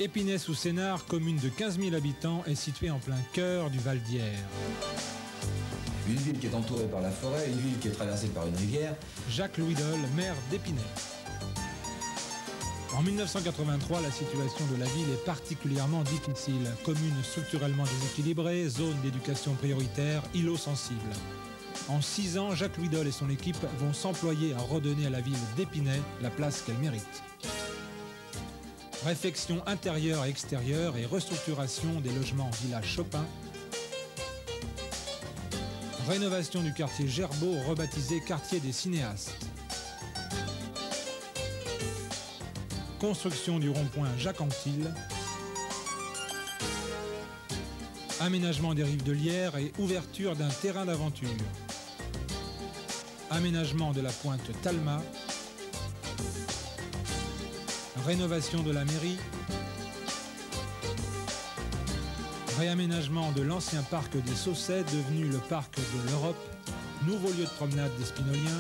Épinay-sous-Sénart, commune de 15 000 habitants, est située en plein cœur du Val d'Hier. Une ville qui est entourée par la forêt, une ville qui est traversée par une rivière. Jacques-Louis Dole, maire d'Épinay. En 1983, la situation de la ville est particulièrement difficile. Commune structurellement déséquilibrée, zone d'éducation prioritaire, îlot sensible. En 6 ans, Jacques-Louis Dole et son équipe vont s'employer à redonner à la ville d'Épinay la place qu'elle mérite. Réfection intérieure et extérieure et restructuration des logements Village Chopin. Rénovation du quartier Gerbeau, rebaptisé quartier des cinéastes. Construction du rond-point Jacques Anquetil. Aménagement des rives de Lierre et ouverture d'un terrain d'aventure. Aménagement de la pointe Talma. Rénovation de la mairie. Réaménagement de l'ancien parc des Saussets, devenu le parc de l'Europe. Nouveau lieu de promenade des Spinoliens.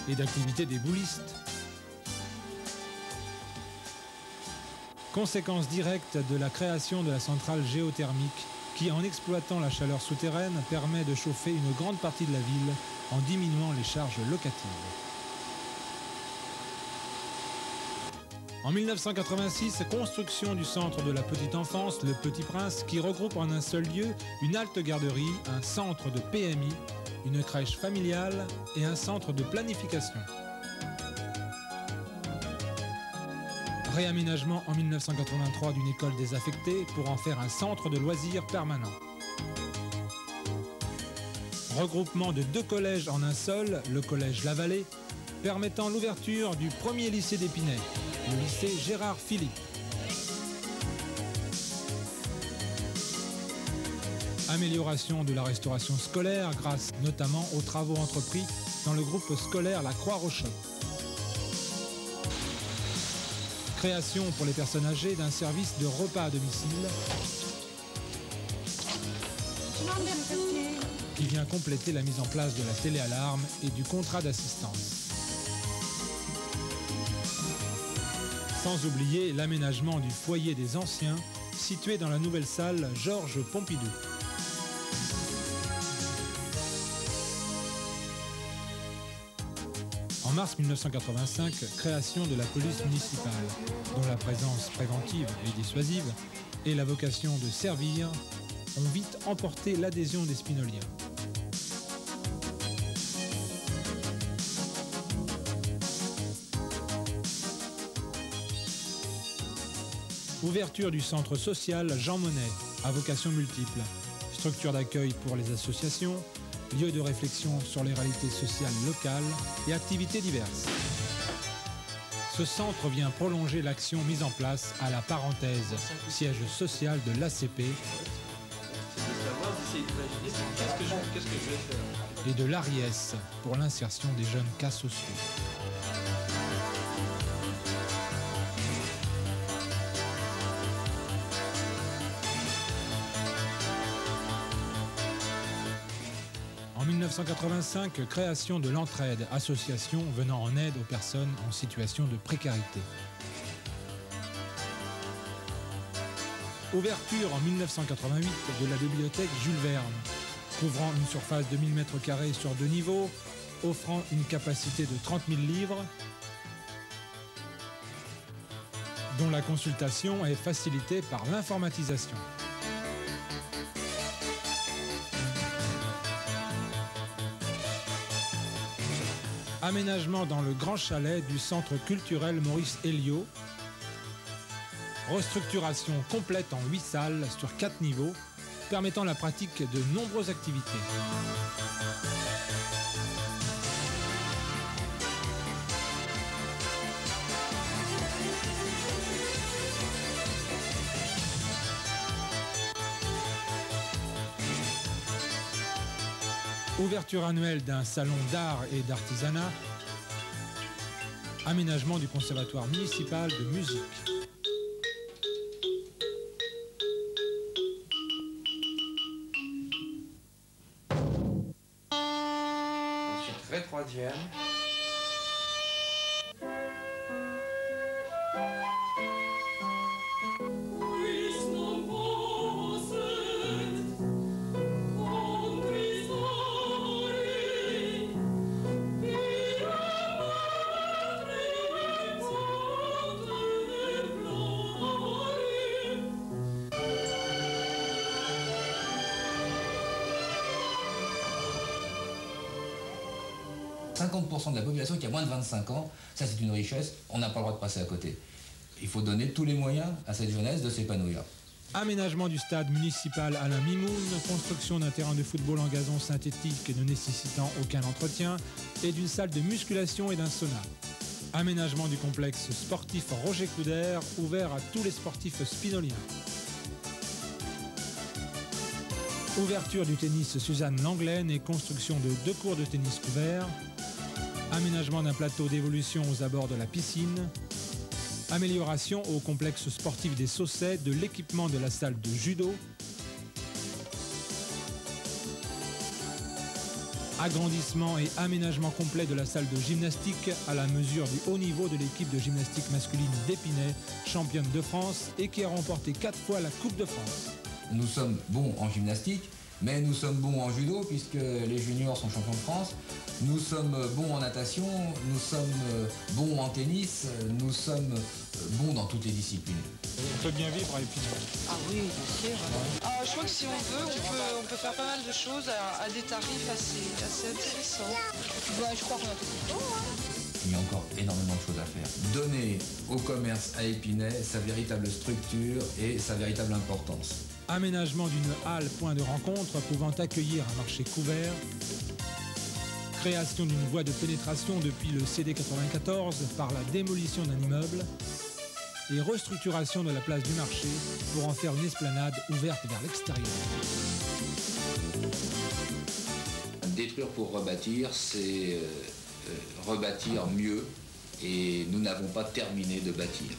Et d'activité des boulistes. Conséquence directe de la création de la centrale géothermique qui, en exploitant la chaleur souterraine, permet de chauffer une grande partie de la ville en diminuant les charges locatives. En 1986, construction du centre de la petite enfance, le Petit Prince, qui regroupe en un seul lieu une halte garderie, un centre de PMI, une crèche familiale et un centre de planification. Réaménagement en 1983 d'une école désaffectée pour en faire un centre de loisirs permanent. Regroupement de 2 collèges en un seul, le collège La Vallée, permettant l'ouverture du premier lycée d'Épinay, le lycée Gérard Philippe. Amélioration de la restauration scolaire grâce notamment aux travaux entrepris dans le groupe scolaire La Croix-Rochon. Création pour les personnes âgées d'un service de repas à domicile qui vient compléter la mise en place de la téléalarme et du contrat d'assistance. Sans oublier l'aménagement du foyer des anciens situé dans la nouvelle salle Georges Pompidou. En mars 1985, création de la police municipale, dont la présence préventive et dissuasive et la vocation de servir ont vite emporté l'adhésion des Spinoliens. Ouverture du centre social Jean Monnet, à vocation multiple. Structure d'accueil pour les associations, lieu de réflexion sur les réalités sociales locales et activités diverses. Ce centre vient prolonger l'action mise en place à la parenthèse, siège social de l'ACP et de l'ARIES pour l'insertion des jeunes cas sociaux. En 1985, création de l'Entraide, association venant en aide aux personnes en situation de précarité. Ouverture en 1988 de la bibliothèque Jules Verne, couvrant une surface de 1000 m² sur 2 niveaux, offrant une capacité de 30 000 livres, dont la consultation est facilitée par l'informatisation. Aménagement dans le grand chalet du centre culturel Maurice Héliot. Restructuration complète en 8 salles sur 4 niveaux, permettant la pratique de nombreuses activités. Ouverture annuelle d'un salon d'art et d'artisanat. Aménagement du conservatoire municipal de musique. Ensuite, ré troisième. 50% de la population qui a moins de 25 ans. Ça, c'est une richesse, on n'a pas le droit de passer à côté. Il faut donner tous les moyens à cette jeunesse de s'épanouir. Aménagement du stade municipal Alain Mimoun, construction d'un terrain de football en gazon synthétique ne nécessitant aucun entretien et d'une salle de musculation et d'un sauna. Aménagement du complexe sportif Roger Coudert, ouvert à tous les sportifs spinoliens. Ouverture du tennis Suzanne Langlaine et construction de 2 cours de tennis couverts. Aménagement d'un plateau d'évolution aux abords de la piscine. Amélioration au complexe sportif des Saussets de l'équipement de la salle de judo. Agrandissement et aménagement complet de la salle de gymnastique à la mesure du haut niveau de l'équipe de gymnastique masculine d'Épinay, championne de France et qui a remporté 4 fois la Coupe de France. Nous sommes bons en gymnastique, mais nous sommes bons en judo puisque les juniors sont champions de France. Nous sommes bons en natation, nous sommes bons en tennis, nous sommes bons dans toutes les disciplines. On peut bien vivre à Épinay. Ah oui, bien sûr. Je crois que si on veut, on peut faire pas mal de choses à des tarifs assez intéressants. Je crois qu'on a tout le temps. Il y a encore énormément de choses à faire. Donner au commerce à Épinay sa véritable structure et sa véritable importance. Aménagement d'une halle point de rencontre pouvant accueillir un marché couvert. Création d'une voie de pénétration depuis le CD 94 par la démolition d'un immeuble. Et restructuration de la place du marché pour en faire une esplanade ouverte vers l'extérieur. Détruire pour rebâtir, c'est rebâtir mieux et nous n'avons pas terminé de bâtir.